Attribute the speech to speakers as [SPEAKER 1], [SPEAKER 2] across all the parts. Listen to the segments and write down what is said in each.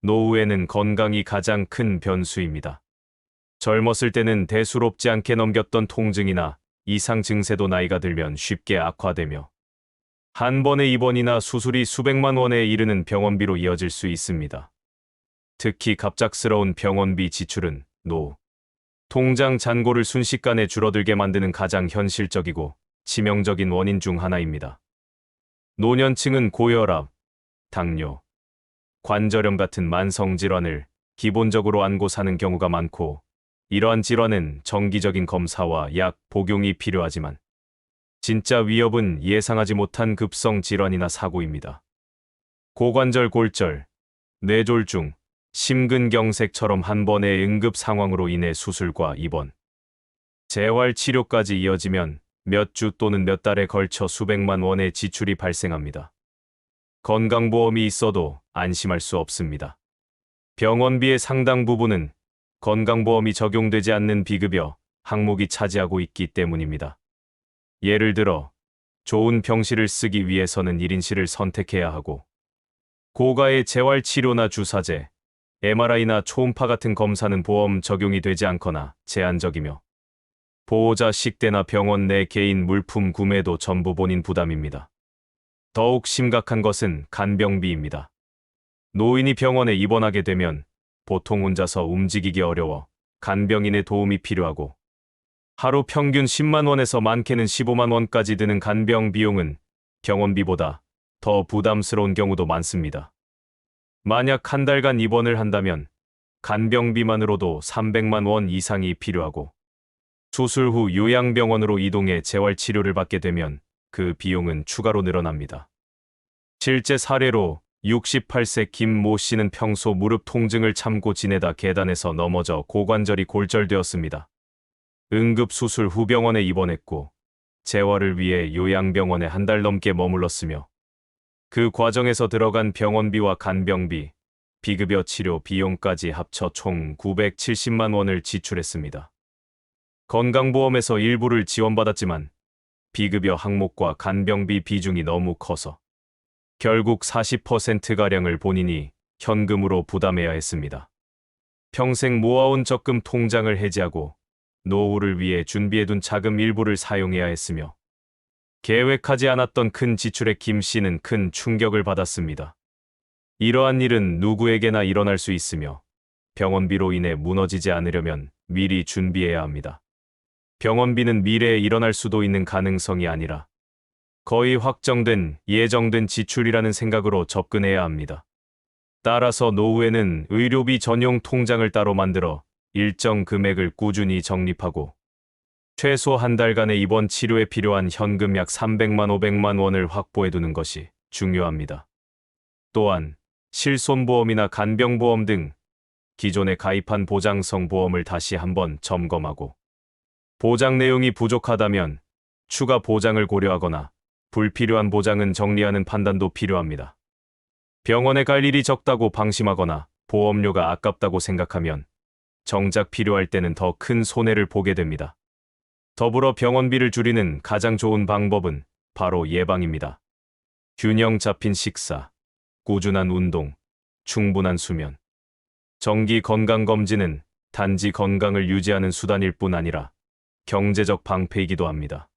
[SPEAKER 1] 노후에는 건강이 가장 큰 변수입니다. 젊었을 때는 대수롭지 않게 넘겼던 통증이나 이상 증세도 나이가 들면 쉽게 악화되며 한 번의 입원이나 수술이 수백만 원에 이르는 병원비로 이어질 수 있습니다. 특히 갑작스러운 병원비 지출은 노후 통장 잔고를 순식간에 줄어들게 만드는 가장 현실적이고 치명적인 원인 중 하나입니다. 노년층은 고혈압, 당뇨, 관절염 같은 만성질환을 기본적으로 안고 사는 경우가 많고, 이러한 질환은 정기적인 검사와 약 복용이 필요하지만 진짜 위협은 예상하지 못한 급성 질환이나 사고입니다. 고관절 골절, 뇌졸중, 심근경색처럼 한 번의 응급 상황으로 인해 수술과 입원, 재활치료까지 이어지면 몇 주 또는 몇 달에 걸쳐 수백만 원의 지출이 발생합니다. 건강보험이 있어도 안심할 수 없습니다. 병원비의 상당 부분은 건강보험이 적용되지 않는 비급여 항목이 차지하고 있기 때문입니다. 예를 들어, 좋은 병실을 쓰기 위해서는 1인실을 선택해야 하고, 고가의 재활치료나 주사제, MRI나 초음파 같은 검사는 보험 적용이 되지 않거나 제한적이며, 보호자 식대나 병원 내 개인 물품 구매도 전부 본인 부담입니다. 더욱 심각한 것은 간병비입니다. 노인이 병원에 입원하게 되면 보통 혼자서 움직이기 어려워 간병인의 도움이 필요하고, 하루 평균 10만 원에서 많게는 15만 원까지 드는 간병 비용은 병원비보다 더 부담스러운 경우도 많습니다. 만약 한 달간 입원을 한다면 간병비만으로도 300만 원 이상이 필요하고, 수술 후 요양병원으로 이동해 재활치료를 받게 되면 그 비용은 추가로 늘어납니다. 실제 사례로 68세 김 모 씨는 평소 무릎 통증을 참고 지내다 계단에서 넘어져 고관절이 골절되었습니다. 응급수술 후 병원에 입원했고, 재활을 위해 요양병원에 한 달 넘게 머물렀으며, 그 과정에서 들어간 병원비와 간병비, 비급여 치료 비용까지 합쳐 총 970만 원을 지출했습니다. 건강보험에서 일부를 지원받았지만 비급여 항목과 간병비 비중이 너무 커서 결국 40%가량을 본인이 현금으로 부담해야 했습니다. 평생 모아온 적금 통장을 해지하고 노후를 위해 준비해둔 자금 일부를 사용해야 했으며, 계획하지 않았던 큰 지출에 김 씨는 큰 충격을 받았습니다. 이러한 일은 누구에게나 일어날 수 있으며, 병원비로 인해 무너지지 않으려면 미리 준비해야 합니다. 병원비는 미래에 일어날 수도 있는 가능성이 아니라 거의 확정된, 예정된 지출이라는 생각으로 접근해야 합니다. 따라서 노후에는 의료비 전용 통장을 따로 만들어 일정 금액을 꾸준히 적립하고, 최소 한 달간의 입원 치료에 필요한 현금 약 300만 500만 원을 확보해두는 것이 중요합니다. 또한 실손보험이나 간병보험 등 기존에 가입한 보장성 보험을 다시 한번 점검하고, 보장 내용이 부족하다면 추가 보장을 고려하거나 불필요한 보장은 정리하는 판단도 필요합니다. 병원에 갈 일이 적다고 방심하거나 보험료가 아깝다고 생각하면 정작 필요할 때는 더 큰 손해를 보게 됩니다. 더불어 병원비를 줄이는 가장 좋은 방법은 바로 예방입니다. 균형 잡힌 식사, 꾸준한 운동, 충분한 수면, 정기 건강검진은 단지 건강을 유지하는 수단일 뿐 아니라 경제적 방패이기도 합니다.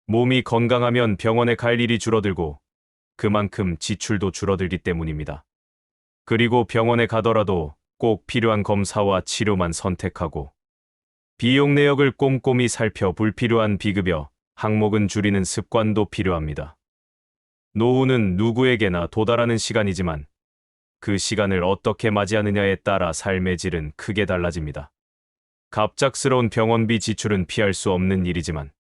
[SPEAKER 1] 몸이 건강하면 병원에 갈 일이 줄어들고 그만큼 지출도 줄어들기 때문입니다. 그리고 병원에 가더라도 꼭 필요한 검사와 치료만 선택하고, 비용 내역을 꼼꼼히 살펴 불필요한 비급여 항목은 줄이는 습관도 필요합니다. 노후는 누구에게나 도달하는 시간이지만 그 시간을 어떻게 맞이하느냐에 따라 삶의 질은 크게 달라집니다. 갑작스러운 병원비 지출은 피할 수 없는 일이지만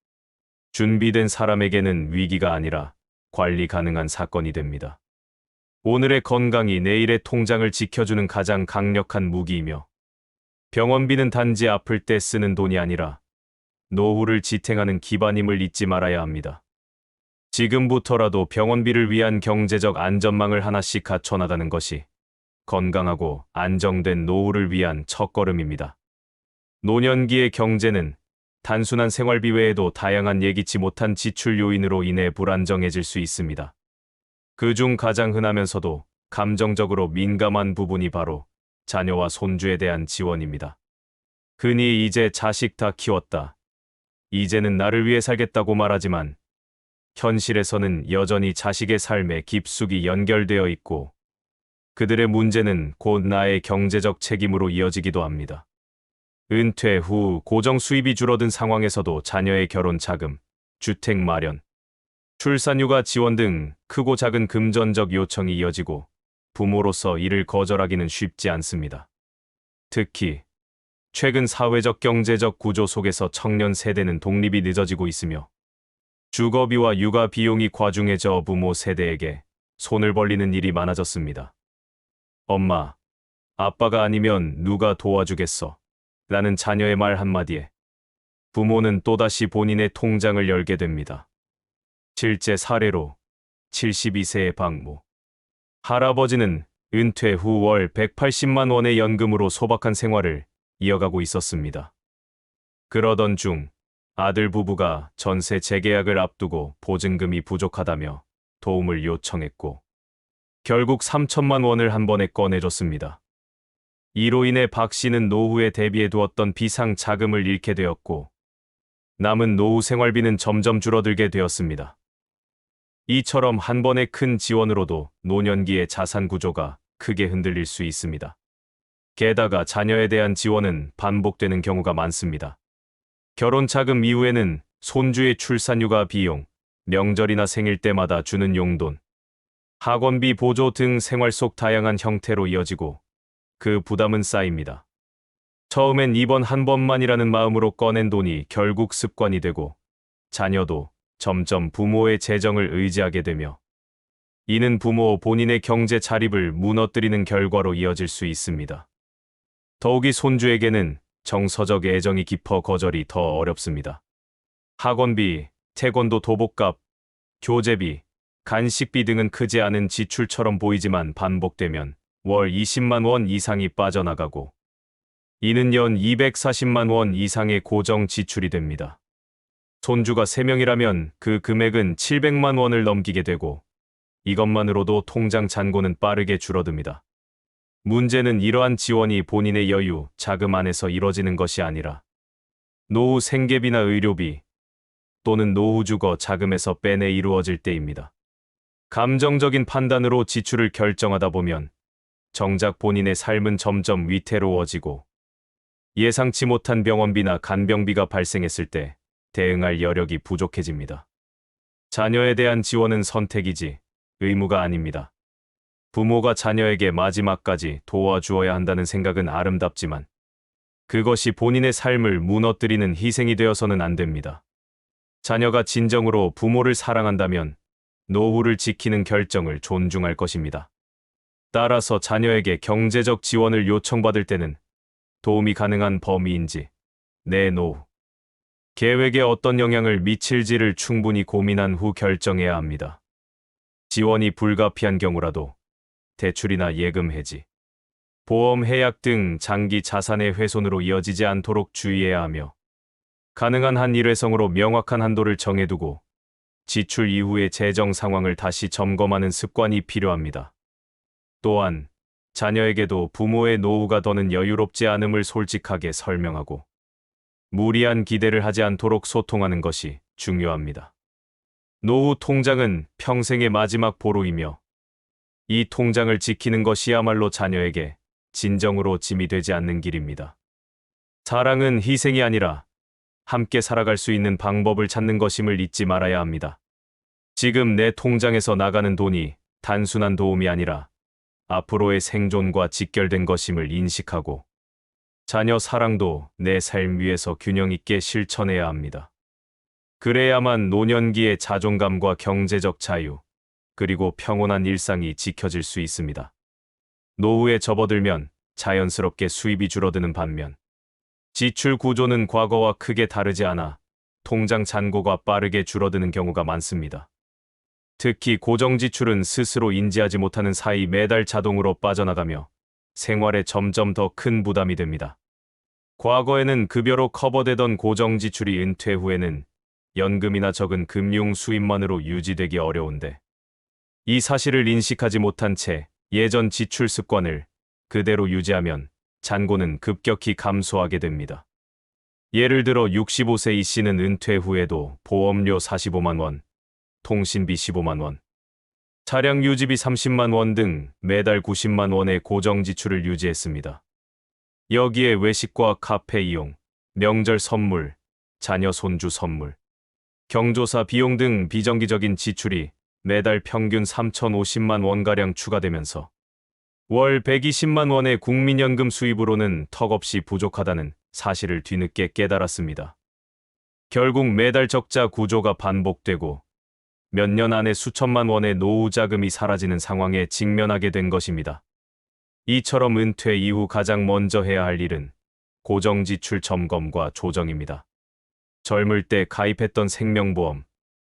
[SPEAKER 1] 준비된 사람에게는 위기가 아니라 관리 가능한 사건이 됩니다. 오늘의 건강이 내일의 통장을 지켜주는 가장 강력한 무기이며, 병원비는 단지 아플 때 쓰는 돈이 아니라 노후를 지탱하는 기반임을 잊지 말아야 합니다. 지금부터라도 병원비를 위한 경제적 안전망을 하나씩 갖춰나가는 것이 건강하고 안정된 노후를 위한 첫걸음입니다. 노년기의 경제는 단순한 생활비 외에도 다양한 예기치 못한 지출 요인으로 인해 불안정해질 수 있습니다. 그중 가장 흔하면서도 감정적으로 민감한 부분이 바로 자녀와 손주에 대한 지원입니다. 흔히 이제 자식 다 키웠다. 이제는 나를 위해 살겠다고 말하지만 현실에서는 여전히 자식의 삶에 깊숙이 연결되어 있고 그들의 문제는 곧 나의 경제적 책임으로 이어지기도 합니다. 은퇴 후 고정 수입이 줄어든 상황에서도 자녀의 결혼 자금, 주택 마련, 출산휴가 지원 등 크고 작은 금전적 요청이 이어지고 부모로서 이를 거절하기는 쉽지 않습니다. 특히 최근 사회적 경제적 구조 속에서 청년 세대는 독립이 늦어지고 있으며 주거비와 육아 비용이 과중해져 부모 세대에게 손을 벌리는 일이 많아졌습니다. 엄마, 아빠가 아니면 누가 도와주겠어? 라는 자녀의 말 한마디에 부모는 또다시 본인의 통장을 열게 됩니다. 실제 사례로 72세의 박모 할아버지는 은퇴 후 월 180만 원의 연금으로 소박한 생활을 이어가고 있었습니다. 그러던 중 아들 부부가 전세 재계약을 앞두고 보증금이 부족하다며 도움을 요청했고 결국 3천만 원을 한 번에 꺼내줬습니다. 이로 인해 박 씨는 노후에 대비해 두었던 비상 자금을 잃게 되었고 남은 노후 생활비는 점점 줄어들게 되었습니다. 이처럼 한 번의 큰 지원으로도 노년기의 자산 구조가 크게 흔들릴 수 있습니다. 게다가 자녀에 대한 지원은 반복되는 경우가 많습니다. 결혼 자금 이후에는 손주의 출산휴가 비용, 명절이나 생일 때마다 주는 용돈, 학원비 보조 등 생활 속 다양한 형태로 이어지고 그 부담은 쌓입니다. 처음엔 이번 한 번만이라는 마음으로 꺼낸 돈이 결국 습관이 되고 자녀도 점점 부모의 재정을 의지하게 되며 이는 부모 본인의 경제 자립을 무너뜨리는 결과로 이어질 수 있습니다. 더욱이 손주에게는 정서적 애정이 깊어 거절이 더 어렵습니다. 학원비, 태권도 도복값, 교재비, 간식비 등은 크지 않은 지출처럼 보이지만 반복되면 월 20만 원 이상이 빠져나가고 이는 연 240만 원 이상의 고정 지출이 됩니다. 손주가 3명이라면 그 금액은 700만 원을 넘기게 되고 이것만으로도 통장 잔고는 빠르게 줄어듭니다. 문제는 이러한 지원이 본인의 여유, 자금 안에서 이뤄지는 것이 아니라 노후 생계비나 의료비 또는 노후 주거 자금에서 빼내 이루어질 때입니다. 감정적인 판단으로 지출을 결정하다 보면 정작 본인의 삶은 점점 위태로워지고 예상치 못한 병원비나 간병비가 발생했을 때 대응할 여력이 부족해집니다. 자녀에 대한 지원은 선택이지 의무가 아닙니다. 부모가 자녀에게 마지막까지 도와주어야 한다는 생각은 아름답지만 그것이 본인의 삶을 무너뜨리는 희생이 되어서는 안 됩니다. 자녀가 진정으로 부모를 사랑한다면 노후를 지키는 결정을 존중할 것입니다. 따라서 자녀에게 경제적 지원을 요청받을 때는 도움이 가능한 범위인지 내 노후 계획에 어떤 영향을 미칠지를 충분히 고민한 후 결정해야 합니다. 지원이 불가피한 경우라도 대출이나 예금 해지, 보험 해약 등 장기 자산의 훼손으로 이어지지 않도록 주의해야 하며 가능한 한 일회성으로 명확한 한도를 정해두고 지출 이후의 재정 상황을 다시 점검하는 습관이 필요합니다. 또한 자녀에게도 부모의 노후가 더는 여유롭지 않음을 솔직하게 설명하고 무리한 기대를 하지 않도록 소통하는 것이 중요합니다. 노후 통장은 평생의 마지막 보루이며 이 통장을 지키는 것이야말로 자녀에게 진정으로 짐이 되지 않는 길입니다. 사랑은 희생이 아니라 함께 살아갈 수 있는 방법을 찾는 것임을 잊지 말아야 합니다. 지금 내 통장에서 나가는 돈이 단순한 도움이 아니라 앞으로의 생존과 직결된 것임을 인식하고 자녀 사랑도 내 삶 위에서 균형 있게 실천해야 합니다. 그래야만 노년기의 자존감과 경제적 자유, 그리고 평온한 일상이 지켜질 수 있습니다. 노후에 접어들면 자연스럽게 수입이 줄어드는 반면 지출 구조는 과거와 크게 다르지 않아 통장 잔고가 빠르게 줄어드는 경우가 많습니다. 특히 고정지출은 스스로 인지하지 못하는 사이 매달 자동으로 빠져나가며 생활에 점점 더 큰 부담이 됩니다. 과거에는 급여로 커버되던 고정지출이 은퇴 후에는 연금이나 적은 금융 수입만으로 유지되기 어려운데 이 사실을 인식하지 못한 채 예전 지출 습관을 그대로 유지하면 잔고는 급격히 감소하게 됩니다. 예를 들어 65세 이 씨는 은퇴 후에도 보험료 45만 원, 통신비 15만 원, 차량 유지비 30만 원 등 매달 90만 원의 고정 지출을 유지했습니다. 여기에 외식과 카페 이용, 명절 선물, 자녀 손주 선물, 경조사 비용 등 비정기적인 지출이 매달 평균 3,050만 원가량 추가되면서 월 120만 원의 국민연금 수입으로는 턱없이 부족하다는 사실을 뒤늦게 깨달았습니다. 결국 매달 적자 구조가 반복되고 몇 년 안에 수천만 원의 노후 자금이 사라지는 상황에 직면하게 된 것입니다. 이처럼 은퇴 이후 가장 먼저 해야 할 일은 고정지출 점검과 조정입니다. 젊을 때 가입했던 생명보험,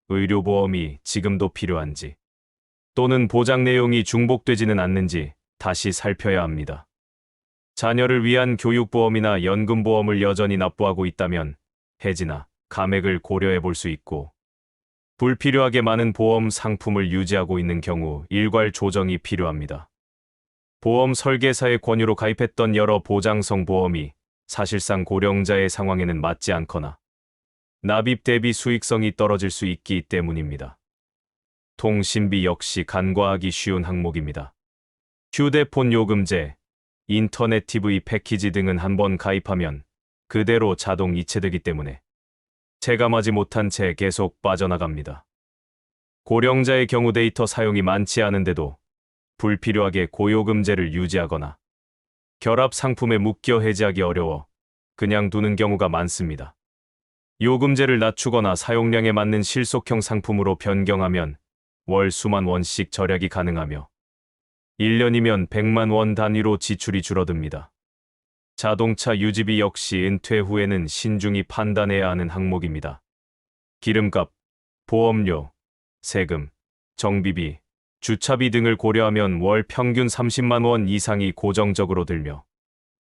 [SPEAKER 1] 의료보험이 지금도 필요한지, 또는 보장 내용이 중복되지는 않는지 다시 살펴야 합니다. 자녀를 위한 교육보험이나 연금보험을 여전히 납부하고 있다면 해지나 감액을 고려해 볼 수 있고, 불필요하게 많은 보험 상품을 유지하고 있는 경우 일괄 조정이 필요합니다. 보험 설계사의 권유로 가입했던 여러 보장성 보험이 사실상 고령자의 상황에는 맞지 않거나 납입 대비 수익성이 떨어질 수 있기 때문입니다. 통신비 역시 간과하기 쉬운 항목입니다. 휴대폰 요금제, 인터넷 TV 패키지 등은 한번 가입하면 그대로 자동 이체되기 때문에 체감하지 못한 채 계속 빠져나갑니다. 고령자의 경우 데이터 사용이 많지 않은데도 불필요하게 고요금제를 유지하거나 결합 상품에 묶여 해지하기 어려워 그냥 두는 경우가 많습니다. 요금제를 낮추거나 사용량에 맞는 실속형 상품으로 변경하면 월 수만 원씩 절약이 가능하며 1년이면 100만 원 단위로 지출이 줄어듭니다. 자동차 유지비 역시 은퇴 후에는 신중히 판단해야 하는 항목입니다. 기름값, 보험료, 세금, 정비비, 주차비 등을 고려하면 월 평균 30만 원 이상이 고정적으로 들며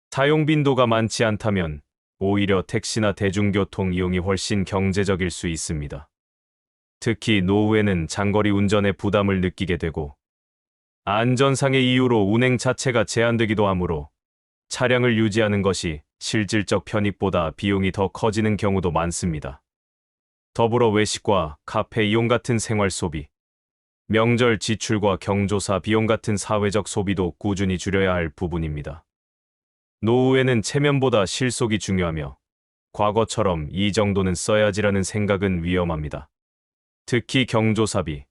[SPEAKER 1] 사용 빈도가 많지 않다면 오히려 택시나 대중교통 이용이 훨씬 경제적일 수 있습니다. 특히 노후에는 장거리 운전에 부담을 느끼게 되고 안전상의 이유로 운행 자체가 제한되기도 하므로 차량을 유지하는 것이 실질적 편익보다 비용이 더 커지는 경우도 많습니다. 더불어 외식과 카페 이용 같은 생활 소비, 명절 지출과 경조사 비용 같은 사회적 소비도 꾸준히 줄여야 할 부분입니다. 노후에는 체면보다 실속이 중요하며 과거처럼 이 정도는 써야지라는 생각은 위험합니다. 특히 경조사비,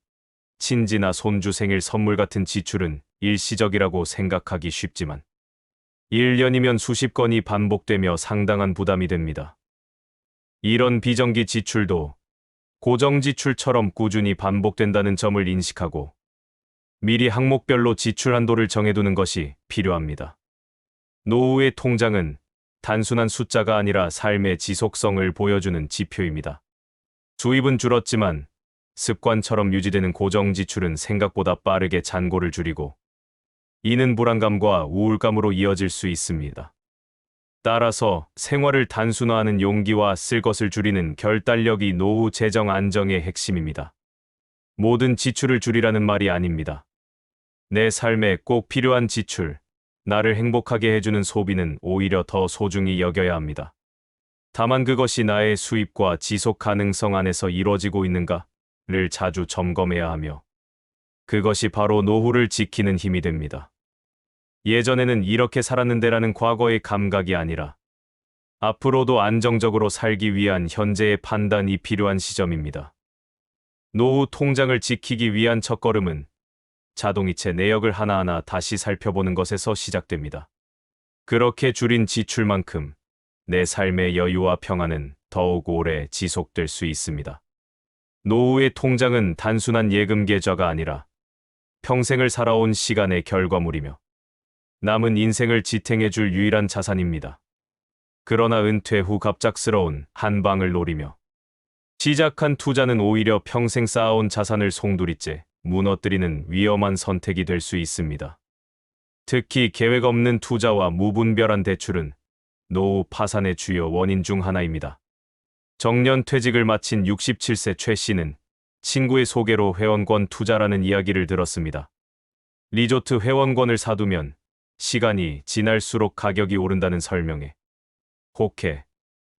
[SPEAKER 1] 친지나 손주 생일 선물 같은 지출은 일시적이라고 생각하기 쉽지만 1년이면 수십 건이 반복되며 상당한 부담이 됩니다. 이런 비정기 지출도 고정 지출처럼 꾸준히 반복된다는 점을 인식하고 미리 항목별로 지출 한도를 정해두는 것이 필요합니다. 노후의 통장은 단순한 숫자가 아니라 삶의 지속성을 보여주는 지표입니다. 수입은 줄었지만 습관처럼 유지되는 고정 지출은 생각보다 빠르게 잔고를 줄이고 이는 불안감과 우울감으로 이어질 수 있습니다. 따라서 생활을 단순화하는 용기와 쓸 것을 줄이는 결단력이 노후 재정 안정의 핵심입니다. 모든 지출을 줄이라는 말이 아닙니다. 내 삶에 꼭 필요한 지출, 나를 행복하게 해주는 소비는 오히려 더 소중히 여겨야 합니다. 다만 그것이 나의 수입과 지속 가능성 안에서 이루어지고 있는가를 자주 점검해야 하며 그것이 바로 노후를 지키는 힘이 됩니다. 예전에는 이렇게 살았는데라는 과거의 감각이 아니라 앞으로도 안정적으로 살기 위한 현재의 판단이 필요한 시점입니다. 노후 통장을 지키기 위한 첫걸음은 자동이체 내역을 하나하나 다시 살펴보는 것에서 시작됩니다. 그렇게 줄인 지출만큼 내 삶의 여유와 평안은 더욱 오래 지속될 수 있습니다. 노후의 통장은 단순한 예금 계좌가 아니라 평생을 살아온 시간의 결과물이며 남은 인생을 지탱해줄 유일한 자산입니다. 그러나 은퇴 후 갑작스러운 한 방을 노리며 시작한 투자는 오히려 평생 쌓아온 자산을 송두리째 무너뜨리는 위험한 선택이 될 수 있습니다. 특히 계획 없는 투자와 무분별한 대출은 노후 파산의 주요 원인 중 하나입니다. 정년 퇴직을 마친 67세 최 씨는 친구의 소개로 회원권 투자라는 이야기를 들었습니다. 리조트 회원권을 사두면 시간이 지날수록 가격이 오른다는 설명에 혹해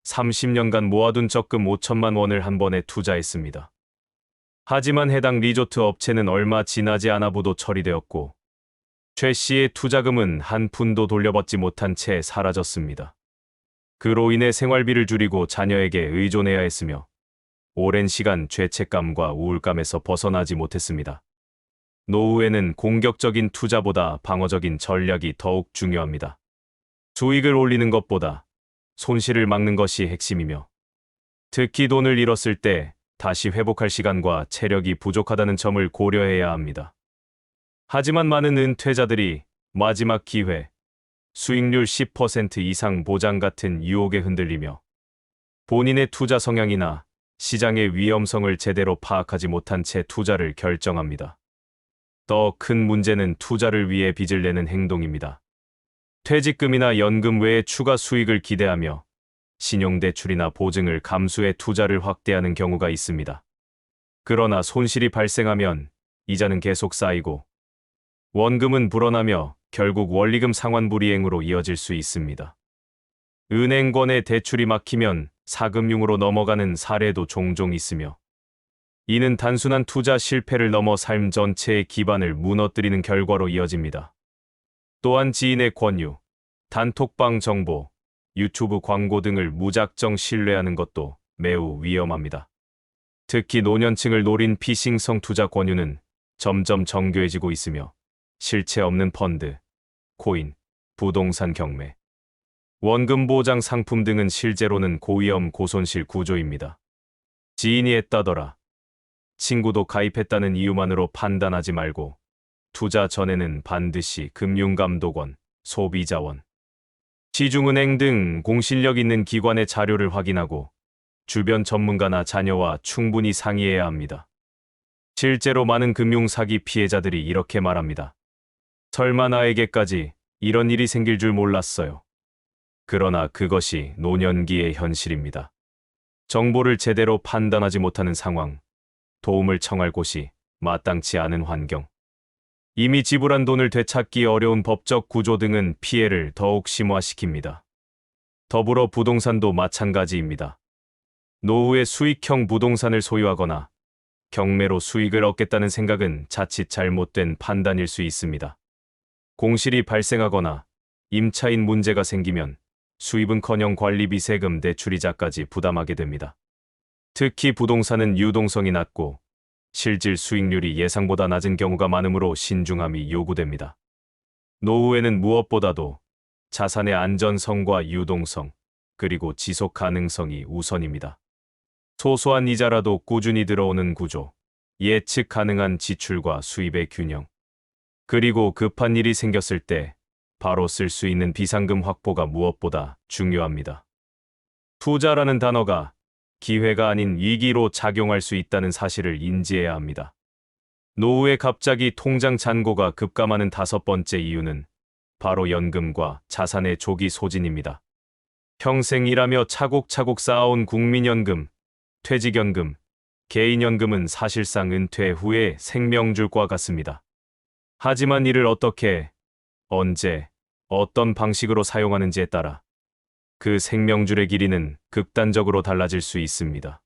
[SPEAKER 1] 30년간 모아둔 적금 5천만 원을 한 번에 투자했습니다. 하지만 해당 리조트 업체는 얼마 지나지 않아 부도 처리되었고 최 씨의 투자금은 한 푼도 돌려받지 못한 채 사라졌습니다. 그로 인해 생활비를 줄이고 자녀에게 의존해야 했으며 오랜 시간 죄책감과 우울감에서 벗어나지 못했습니다. 노후에는 공격적인 투자보다 방어적인 전략이 더욱 중요합니다. 수익을 올리는 것보다 손실을 막는 것이 핵심이며 특히 돈을 잃었을 때 다시 회복할 시간과 체력이 부족하다는 점을 고려해야 합니다. 하지만 많은 은퇴자들이 마지막 기회, 수익률 10% 이상 보장 같은 유혹에 흔들리며 본인의 투자 성향이나 시장의 위험성을 제대로 파악하지 못한 채 투자를 결정합니다. 더 큰 문제는 투자를 위해 빚을 내는 행동입니다. 퇴직금이나 연금 외에 추가 수익을 기대하며 신용대출이나 보증을 감수해 투자를 확대하는 경우가 있습니다. 그러나 손실이 발생하면 이자는 계속 쌓이고 원금은 불어나며 결국 원리금 상환 불이행으로 이어질 수 있습니다. 은행권의 대출이 막히면 사금융으로 넘어가는 사례도 종종 있으며 이는 단순한 투자 실패를 넘어 삶 전체의 기반을 무너뜨리는 결과로 이어집니다. 또한 지인의 권유, 단톡방 정보, 유튜브 광고 등을 무작정 신뢰하는 것도 매우 위험합니다. 특히 노년층을 노린 피싱성 투자 권유는 점점 정교해지고 있으며 실체 없는 펀드, 코인, 부동산 경매, 원금 보장 상품 등은 실제로는 고위험 고손실 구조입니다. 지인이 했다더라. 친구도 가입했다는 이유만으로 판단하지 말고 투자 전에는 반드시 금융감독원, 소비자원, 시중은행 등 공신력 있는 기관의 자료를 확인하고 주변 전문가나 자녀와 충분히 상의해야 합니다. 실제로 많은 금융사기 피해자들이 이렇게 말합니다. 설마 나에게까지 이런 일이 생길 줄 몰랐어요. 그러나 그것이 노년기의 현실입니다. 정보를 제대로 판단하지 못하는 상황, 도움을 청할 곳이 마땅치 않은 환경, 이미 지불한 돈을 되찾기 어려운 법적 구조 등은 피해를 더욱 심화시킵니다. 더불어 부동산도 마찬가지입니다. 노후에 수익형 부동산을 소유하거나 경매로 수익을 얻겠다는 생각은 자칫 잘못된 판단일 수 있습니다. 공실이 발생하거나 임차인 문제가 생기면 수입은커녕 관리비, 세금, 대출이자까지 부담하게 됩니다. 특히 부동산은 유동성이 낮고 실질 수익률이 예상보다 낮은 경우가 많으므로 신중함이 요구됩니다. 노후에는 무엇보다도 자산의 안전성과 유동성, 그리고 지속 가능성이 우선입니다. 소소한 이자라도 꾸준히 들어오는 구조, 예측 가능한 지출과 수입의 균형, 그리고 급한 일이 생겼을 때 바로 쓸 수 있는 비상금 확보가 무엇보다 중요합니다. 투자라는 단어가 기회가 아닌 위기로 작용할 수 있다는 사실을 인지해야 합니다. 노후에 갑자기 통장 잔고가 급감하는 5번째 이유는 바로 연금과 자산의 조기 소진입니다. 평생 일하며 차곡차곡 쌓아온 국민연금, 퇴직연금, 개인연금은 사실상 은퇴 후의 생명줄과 같습니다. 하지만 이를 어떻게, 언제, 어떤 방식으로 사용하는지에 따라 그 생명줄의 길이는 극단적으로 달라질 수 있습니다.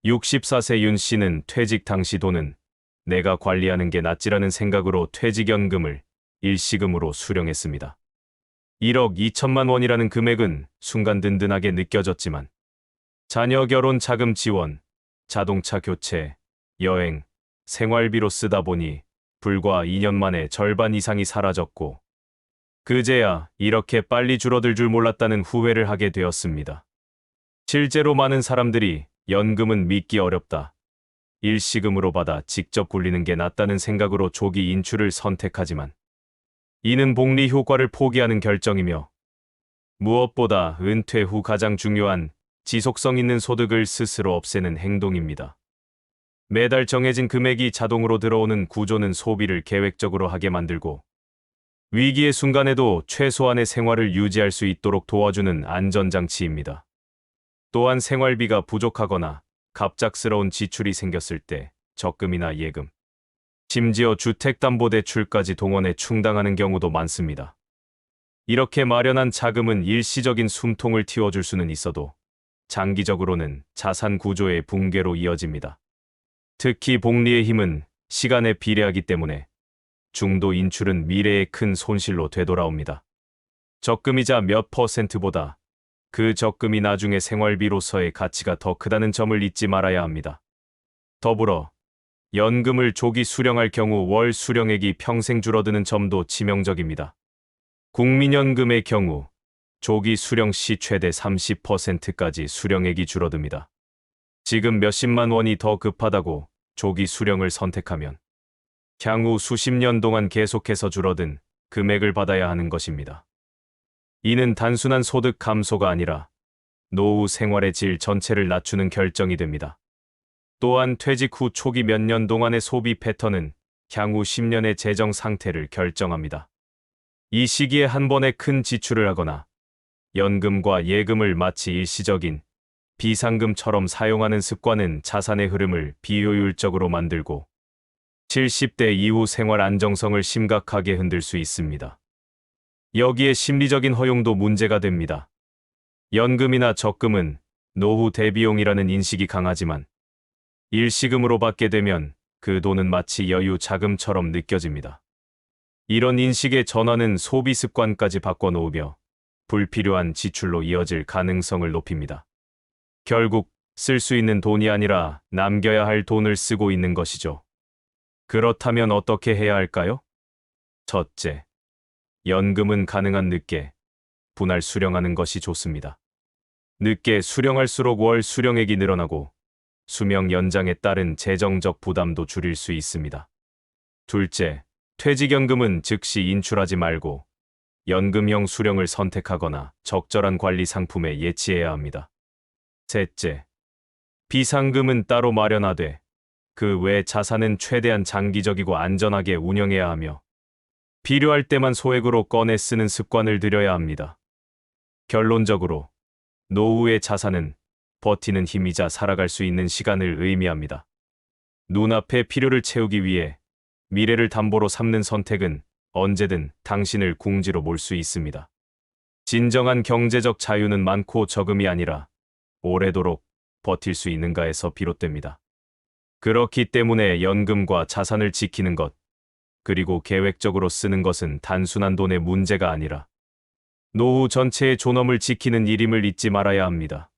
[SPEAKER 1] 64세 윤 씨는 퇴직 당시 돈은 내가 관리하는 게 낫지라는 생각으로 퇴직연금을 일시금으로 수령했습니다. 1억 2천만 원이라는 금액은 순간 든든하게 느껴졌지만 자녀 결혼 자금 지원, 자동차 교체, 여행, 생활비로 쓰다 보니 불과 2년 만에 절반 이상이 사라졌고 그제야 이렇게 빨리 줄어들 줄 몰랐다는 후회를 하게 되었습니다. 실제로 많은 사람들이 연금은 믿기 어렵다, 일시금으로 받아 직접 굴리는 게 낫다는 생각으로 조기 인출을 선택하지만 이는 복리 효과를 포기하는 결정이며 무엇보다 은퇴 후 가장 중요한 지속성 있는 소득을 스스로 없애는 행동입니다. 매달 정해진 금액이 자동으로 들어오는 구조는 소비를 계획적으로 하게 만들고 위기의 순간에도 최소한의 생활을 유지할 수 있도록 도와주는 안전장치입니다. 또한 생활비가 부족하거나 갑작스러운 지출이 생겼을 때 적금이나 예금, 심지어 주택담보대출까지 동원해 충당하는 경우도 많습니다. 이렇게 마련한 자금은 일시적인 숨통을 틔워줄 수는 있어도 장기적으로는 자산 구조의 붕괴로 이어집니다. 특히 복리의 힘은 시간에 비례하기 때문에 중도 인출은 미래의 큰 손실로 되돌아옵니다. 적금이자 몇 %보다 그 적금이 나중에 생활비로서의 가치가 더 크다는 점을 잊지 말아야 합니다. 더불어 연금을 조기 수령할 경우 월 수령액이 평생 줄어드는 점도 치명적입니다. 국민연금의 경우 조기 수령 시 최대 30%까지 수령액이 줄어듭니다. 지금 몇십만 원이 더 급하다고 조기 수령을 선택하면 향후 수십 년 동안 계속해서 줄어든 금액을 받아야 하는 것입니다. 이는 단순한 소득 감소가 아니라 노후 생활의 질 전체를 낮추는 결정이 됩니다. 또한 퇴직 후 초기 몇 년 동안의 소비 패턴은 향후 10년의 재정 상태를 결정합니다. 이 시기에 한 번에 큰 지출을 하거나 연금과 예금을 마치 일시적인 비상금처럼 사용하는 습관은 자산의 흐름을 비효율적으로 만들고 70대 이후 생활 안정성을 심각하게 흔들 수 있습니다. 여기에 심리적인 허용도 문제가 됩니다. 연금이나 적금은 노후 대비용이라는 인식이 강하지만 일시금으로 받게 되면 그 돈은 마치 여유 자금처럼 느껴집니다. 이런 인식의 전환은 소비 습관까지 바꿔놓으며 불필요한 지출로 이어질 가능성을 높입니다. 결국 쓸 수 있는 돈이 아니라 남겨야 할 돈을 쓰고 있는 것이죠. 그렇다면 어떻게 해야 할까요? 첫째, 연금은 가능한 늦게 분할 수령하는 것이 좋습니다. 늦게 수령할수록 월 수령액이 늘어나고 수명 연장에 따른 재정적 부담도 줄일 수 있습니다. 둘째, 퇴직연금은 즉시 인출하지 말고 연금형 수령을 선택하거나 적절한 관리 상품에 예치해야 합니다. 셋째, 비상금은 따로 마련하되 그 외 자산은 최대한 장기적이고 안전하게 운영해야 하며 필요할 때만 소액으로 꺼내 쓰는 습관을 들여야 합니다. 결론적으로 노후의 자산은 버티는 힘이자 살아갈 수 있는 시간을 의미합니다. 눈앞의 필요를 채우기 위해 미래를 담보로 삼는 선택은 언제든 당신을 궁지로 몰 수 있습니다. 진정한 경제적 자유는 많고 적음이 아니라 오래도록 버틸 수 있는가에서 비롯됩니다. 그렇기 때문에 연금과 자산을 지키는 것, 그리고 계획적으로 쓰는 것은 단순한 돈의 문제가 아니라 노후 전체의 존엄을 지키는 일임을 잊지 말아야 합니다.